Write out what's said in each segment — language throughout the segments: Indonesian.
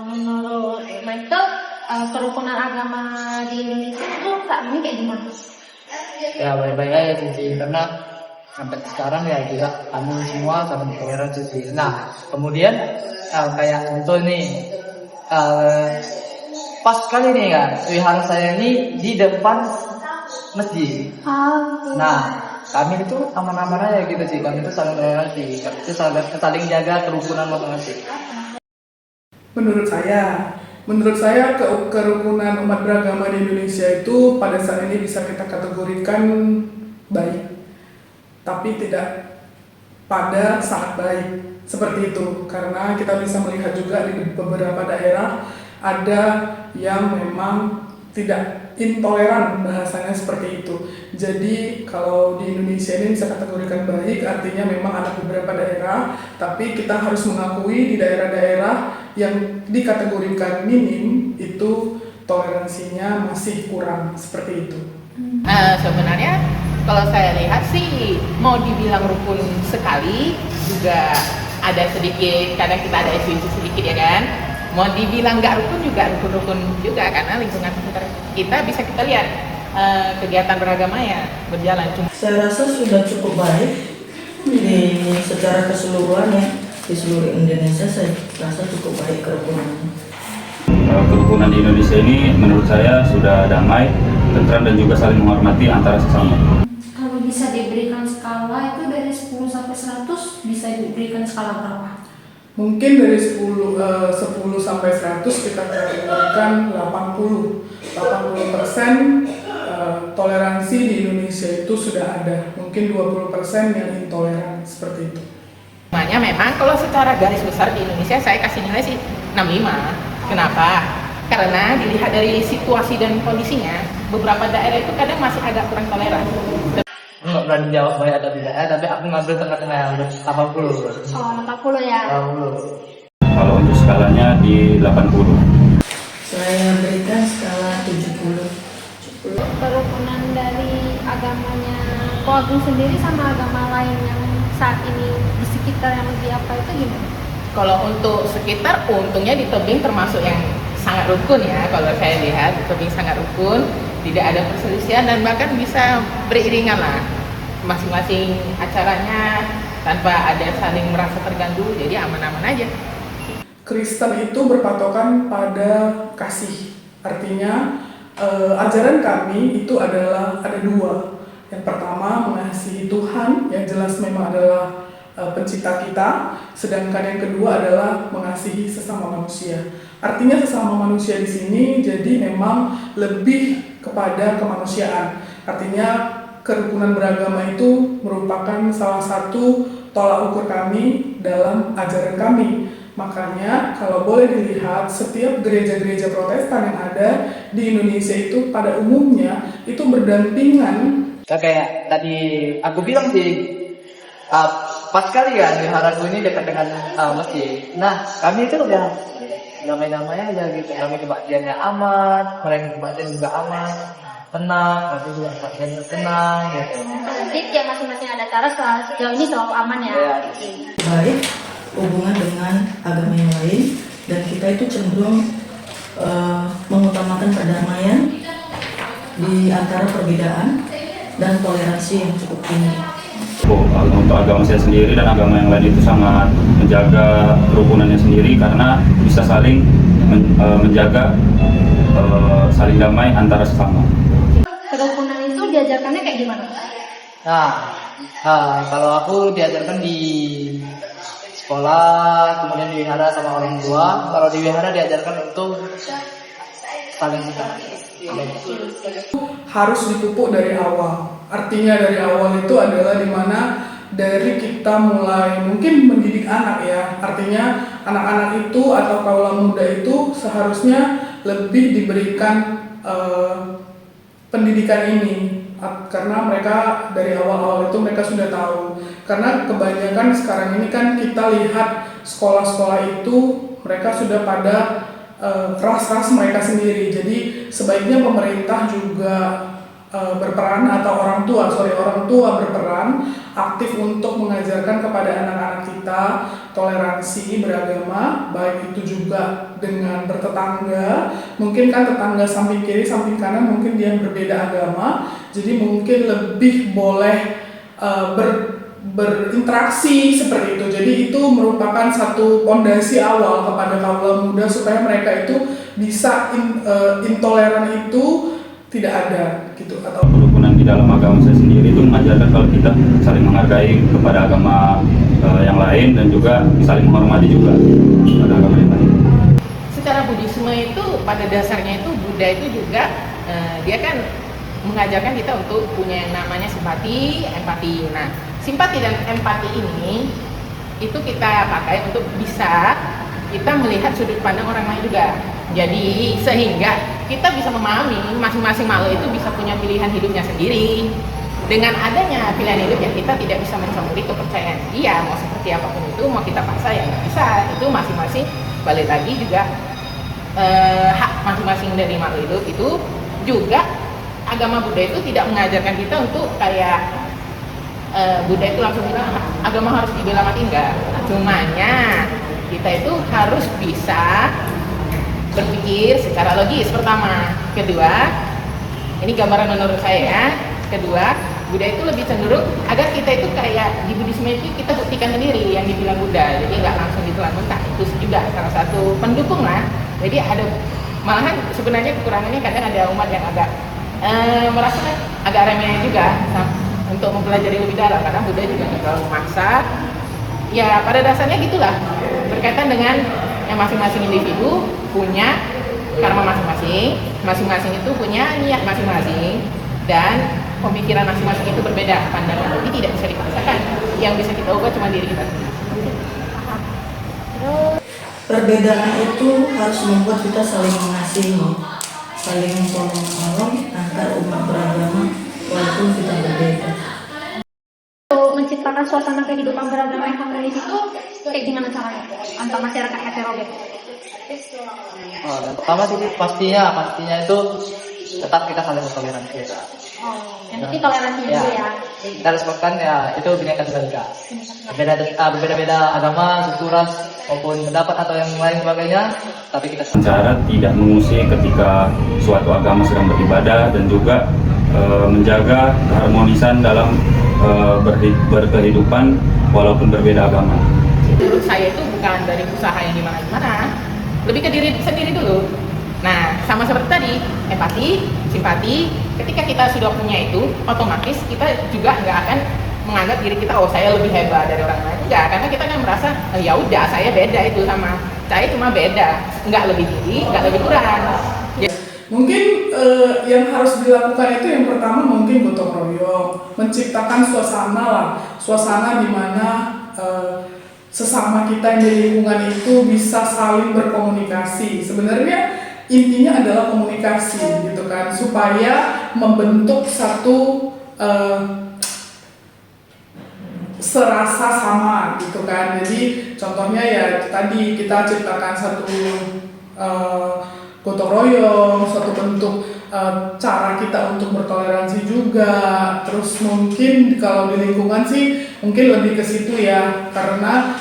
Menurut Michael, kerukunan agama di Indonesia itu saat ini kayak gimana? Ya baik-baik aja sih, karena sampai sekarang ya juga kami semua sama toleransi sih. Nah kemudian kayak contoh nih, pas kali nih kan wihara saya ini di depan masjid. Nah kami itu aman-aman aja gitu sih, kami itu saling toleransi, kami itu saling jaga kerukunan masing-masing. Menurut saya kerukunan umat beragama di Indonesia itu pada saat ini bisa kita kategorikan baik, tapi tidak pada sangat baik seperti itu, karena kita bisa melihat juga di beberapa daerah ada yang memang tidak intoleran, bahasanya seperti itu. Jadi kalau di Indonesia ini bisa kategorikan baik, artinya memang ada beberapa daerah, tapi kita harus mengakui di daerah-daerah yang dikategorikan minim itu toleransinya masih kurang, seperti itu. Sebenarnya kalau saya lihat sih mau dibilang rukun sekali juga ada sedikit, kadang kita ada isu-isu sedikit ya kan. Mau dibilang nggak rukun juga rukun-rukun juga, karena lingkungan sekitar kita bisa kita lihat kegiatan beragama ya berjalan. Saya rasa sudah cukup baik di secara keseluruhan ya, di seluruh Indonesia saya rasa cukup baik kerukunannya. Kerukunan di Indonesia ini menurut saya sudah damai, tentram dan juga saling menghormati antara sesama. Kalau bisa diberikan skala itu dari 10 sampai 100 bisa diberikan skala berapa? Mungkin dari 10 sampai 100 kita kategorikan 80% toleransi di Indonesia itu sudah ada, mungkin 20% yang intoleran, seperti itu. Makanya memang kalau secara garis besar di Indonesia saya kasih nilai sih 65. Kenapa? Karena dilihat dari situasi dan kondisinya, beberapa daerah itu kadang masih agak kurang toleran. Nggak berani jawab baik atau tidak, tapi aku ngambil tengah-tengah 80. 80 ya? 80. Kalau untuk skalanya di 80. Saya berikan skala 70. Kerukunan dari agamanya Ko Agung sendiri sama agama lain yang saat ini di sekitar yang lebih apa itu gimana? Kalau untuk sekitar, untungnya di tebing termasuk yang sangat rukun ya. Kalau saya lihat di tebing sangat rukun, tidak ada perselisihan dan bahkan bisa beriringan lah masing-masing acaranya tanpa ada saling merasa terganggu, jadi aman-aman aja. Kristen itu berpatokan pada kasih, artinya ajaran kami itu adalah ada dua. Yang pertama mengasihi Tuhan, yang jelas memang adalah pencipta kita, sedangkan yang kedua adalah mengasihi sesama manusia. Artinya sesama manusia di sini jadi memang lebih kepada kemanusiaan. Artinya kerukunan beragama itu merupakan salah satu tolak ukur kami dalam ajaran kami. Makanya kalau boleh dilihat, setiap gereja-gereja Protestan yang ada di Indonesia itu pada umumnya itu berdampingan. Kayak tadi aku bilang sih, pas kali kan wiharaku ini dekat dengan masjid. Nah kami itu udah damai-damai aja gitu, kami kebaktiannya aman, mereka kebaktian juga aman, tenang, nanti juga kebaktiannya tenang gitu. Jadi tiap masing-masing ada cara, sejauh ini selalu aman ya? Baik hubungan dengan agama yang lain, dan kita itu cenderung mengutamakan perdamaian di antara perbedaan dan toleransi yang cukup tinggi. Untuk agama saya sendiri dan agama yang lain itu sangat menjaga kerukunannya sendiri karena bisa saling menjaga saling damai antara sesama. Kerukunan itu diajarkannya kayak gimana? Kalau aku diajarkan di sekolah, kemudian di wihara sama orang tua. Kalau di wihara diajarkan untuk saling suka. Harus dipupuk dari awal. Artinya dari awal itu adalah dimana dari kita mulai mungkin mendidik anak ya. Artinya anak-anak itu atau kaula muda itu seharusnya lebih diberikan pendidikan ini, karena mereka dari awal-awal itu mereka sudah tahu. Karena kebanyakan sekarang ini kan kita lihat sekolah-sekolah itu mereka sudah pada ras-ras mereka sendiri. Jadi sebaiknya pemerintah juga berperan atau orang tua berperan aktif untuk mengajarkan kepada anak-anak kita toleransi beragama, baik itu juga dengan bertetangga. Mungkin kan tetangga samping kiri, samping kanan mungkin dia berbeda agama, jadi mungkin lebih boleh berinteraksi seperti itu. Jadi itu merupakan satu pondasi awal kepada kaula muda supaya mereka itu bisa intoleran itu tidak ada gitu. Atau Kerukunan di dalam agama saya sendiri itu mengajarkan kalau kita saling menghargai kepada agama yang lain dan juga saling menghormati juga pada agama yang lain. Secara Buddhisme itu pada dasarnya itu Buddha itu juga dia kan mengajarkan kita untuk punya yang namanya simpati, empati. Nah, simpati dan empati ini itu kita pakai untuk bisa kita melihat sudut pandang orang lain juga. Jadi sehingga kita bisa memahami masing-masing makhluk itu bisa punya pilihan hidupnya sendiri. Dengan adanya pilihan hidup yang kita tidak bisa mencampuri kepercayaan dia, mau seperti apapun itu, mau kita paksa ya nggak bisa. Itu masing-masing balik lagi juga hak masing-masing dari makhluk hidup. Itu juga agama Buddha itu tidak mengajarkan kita untuk kayak Buddha itu langsung bilang agama harus dibela mati, enggak. Cumanya kita itu harus bisa berpikir secara logis pertama. Kedua, ini gambaran menurut saya ya. Kedua, Buddha itu lebih cenderung agar kita itu kayak di Buddhisme itu kita buktikan sendiri yang dibilang Buddha. Jadi nggak langsung ditelan mentah. Itu juga salah satu pendukung lah. Jadi ada malahan sebenarnya kekurangannya kadang ada umat yang agak merasa agak remeh juga untuk mempelajari lebih dalam karena Buddha juga nggak terlalu memaksa. Ya pada dasarnya gitulah, berkaitan dengan yang masing-masing individu punya karma masing-masing, masing-masing itu punya niat masing-masing dan pemikiran masing-masing itu berbeda pandangan, tapi tidak bisa dipaksakan. Yang bisa kita ubah cuma diri kita sendiri. Perbedaan itu harus membuat kita saling mengasihi, saling tolong-menolong antar umat beragama walaupun kita berbeda. Untuk menciptakan suasana kehidupan beragama yang harmonis itu kayak gimana caranya antar masyarakat heterogen? Yang pertama sih pastinya itu tetap kita saling bertoleransi. Yang penting toleransi dulu ya. Kita resepkan ya itu Bhinneka Tunggal Ika. Berbeda-beda agama, suku, ras maupun pendapat atau yang lain sebagainya, tapi kita Cara tidak mengusik ketika suatu agama sedang beribadah dan juga menjaga keharmonisan dalam berkehidupan walaupun berbeda agama. Menurut saya itu bukan dari usaha yang dimana-mana, lebih ke diri sendiri dulu. Nah, sama seperti tadi, empati, simpati, ketika kita sudah punya itu, otomatis kita juga nggak akan menganggap diri kita, oh saya lebih hebat dari orang lain. Enggak, karena kita kan merasa, ya udah saya beda itu sama, saya cuma beda, nggak lebih tinggi, nggak lebih kurang. mungkin yang harus dilakukan itu yang pertama mungkin gotong royong, menciptakan suasana di mana sesama kita yang di lingkungan itu bisa saling berkomunikasi. Sebenarnya intinya adalah komunikasi gitu kan, supaya membentuk satu serasa sama gitu kan. Jadi contohnya ya tadi kita ciptakan satu gotong royong, suatu bentuk cara kita untuk bertoleransi juga. Terus mungkin kalau di lingkungan sih mungkin lebih ke situ ya, karena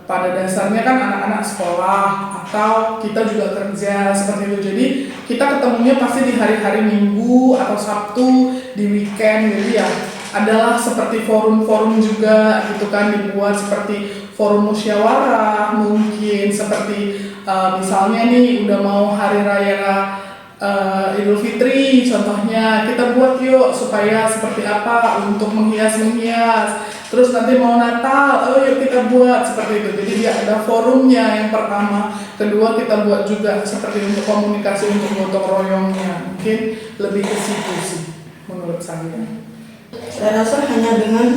pada dasarnya kan anak-anak sekolah atau kita juga kerja seperti itu. Jadi kita ketemunya pasti di hari-hari Minggu atau Sabtu, di weekend. Jadi ya adalah seperti forum-forum juga gitu kan, dibuat seperti forum musyawarah, mungkin seperti misalnya nih udah mau hari raya Idul Fitri contohnya, kita buat yuk supaya seperti apa untuk menghias-menghias. Terus nanti mau Natal, yuk kita buat seperti itu. Jadi dia ada forumnya yang pertama. Kedua kita buat juga seperti untuk komunikasi, untuk gotong royongnya. Mungkin lebih ke situ sih menurut saya. Saya rasa hanya dengan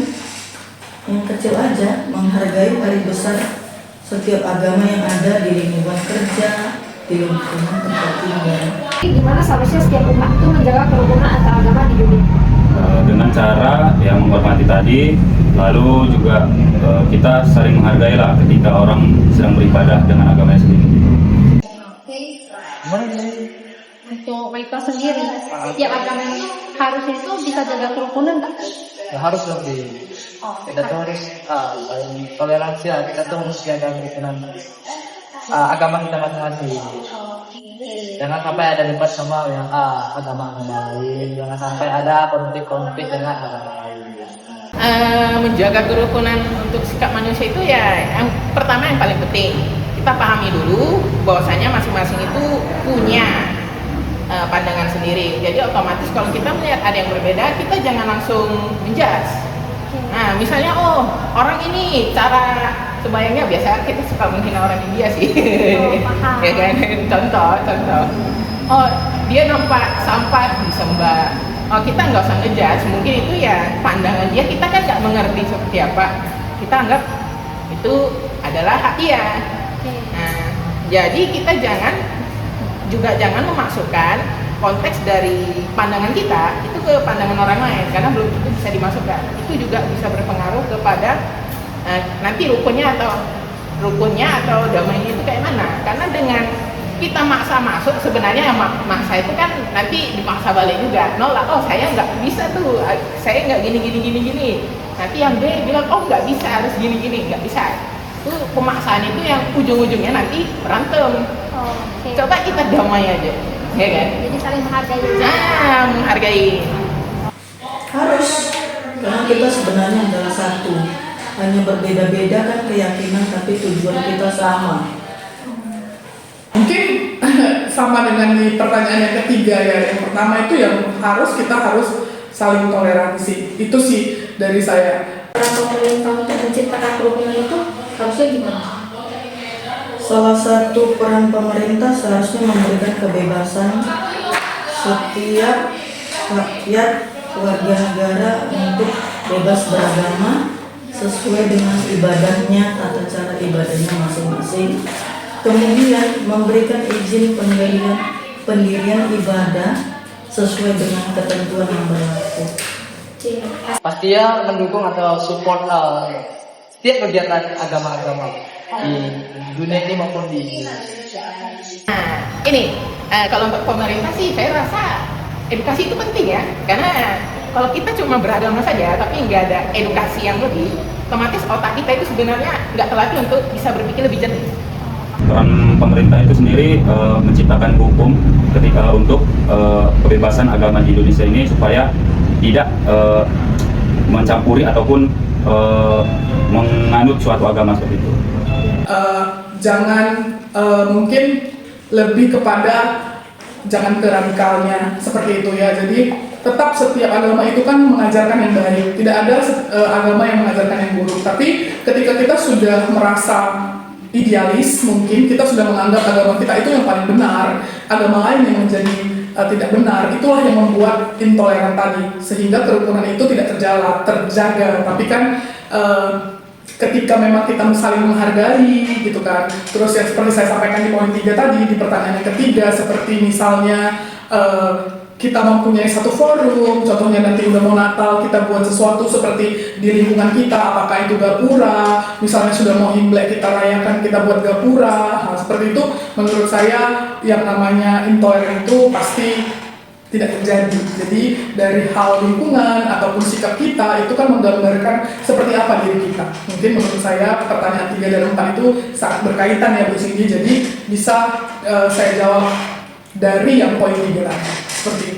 yang kecil aja, menghargai hari besar setiap agama yang ada di lingkungan kerja, di lingkungan tempat tinggal. Gimana seharusnya setiap umat itu menjaga kerukunan antar agama di dunia? Dengan cara yang menghormati tadi, lalu juga kita saling menghargai lah ketika orang sedang beribadah dengan agamanya sendiri. gimana nih? untuk mereka sendiri. Setiap agama yang harusnya itu bisa jaga kerukunan nggak? Ya, harus lebih. Kita tuh harus toleransi lah. Kita tuh harus jaga kerukunan agama kita masing-masing. Jangan sampai ada debat sama yang agama lain. Jangan sampai ada konflik-konflik dengan agama lain. Menjaga kerukunan untuk sikap manusia itu ya yang pertama yang paling penting kita pahami dulu bahwasanya masing-masing itu punya pandangan sendiri. Jadi otomatis kalau kita melihat ada yang berbeda kita jangan langsung menjudge. Nah misalnya orang ini cara sebayangnya biasa kita suka menghina orang India sih. Paham. Ya kan contoh dia nampak sampah disembah. Kita nggak usah ngejudge, mungkin itu ya pandangan dia, kita kan nggak mengerti seperti apa, kita anggap itu adalah hak dia. Nah, jadi kita jangan memasukkan konteks dari pandangan kita itu ke pandangan orang lain, karena belum tentu bisa dimasukkan. Itu juga bisa berpengaruh kepada nanti rukunnya atau damainya itu kayak mana, karena dengan kita maksa masuk sebenarnya maksa itu kan nanti dipaksa balik juga nolak, saya nggak bisa tuh, saya nggak gini, nanti yang B bilang nggak bisa, harus gini nggak bisa. Itu pemaksaan itu yang ujung-ujungnya nanti berantem. Coba kita damai aja, ya kan? Jadi saling menghargai. Menghargai. Harus, karena kita sebenarnya adalah satu. Hanya berbeda-beda kan keyakinan, tapi tujuan kita sama. Mungkin sama dengan di pertanyaan yang ketiga ya. Yang pertama itu yang kita harus saling toleransi. Itu sih dari saya. Peran pemerintah untuk menciptakan kerukunan itu harusnya gimana? Salah satu peran pemerintah seharusnya memberikan kebebasan setiap rakyat warga negara untuk bebas beragama sesuai dengan ibadahnya, tata cara ibadahnya masing-masing. Kemudian memberikan izin pendirian ibadah sesuai dengan ketentuan yang berlaku. Pastinya mendukung atau support setiap kegiatan agama-agama di dunia ini maupun di Nah, ini kalau untuk pemerintah sih saya rasa edukasi itu penting ya, karena kalau kita cuma beragama saja tapi nggak ada edukasi yang lebih, otomatis otak kita itu sebenarnya nggak terlatih untuk bisa berpikir lebih jernih. Peran pemerintah itu sendiri menciptakan hukum ketika untuk kebebasan agama di Indonesia ini supaya tidak mencampuri ataupun menganut suatu agama seperti itu. Jangan mungkin lebih kepada jangan ke radikalnya seperti itu ya. Jadi tetap setiap agama itu kan mengajarkan yang baik. Tidak ada agama yang mengajarkan yang buruk. Tapi ketika kita sudah merasa idealis, mungkin kita sudah menganggap agama kita itu yang paling benar, agama lain yang menjadi tidak benar, itulah yang membuat intoleran tadi, sehingga kerukunan itu tidak terjaga. Tapi kan ketika memang kita saling menghargai gitu kan, terus yang seperti saya sampaikan di poin 3 tadi, di pertanyaan yang ketiga, seperti misalnya kita mempunyai satu forum, contohnya nanti udah mau Natal, kita buat sesuatu seperti di lingkungan kita, apakah itu gapura, misalnya sudah mau Imlek kita rayakan, kita buat gapura, seperti itu, menurut saya yang namanya intoleran itu pasti tidak terjadi. Jadi dari hal lingkungan ataupun sikap kita itu kan menggambarkan seperti apa diri kita. Mungkin menurut saya pertanyaan 3 dan 4 itu sangat berkaitan ya Bu Cindy, jadi bisa saya jawab dari yang poin 3 tadi, seperti itu.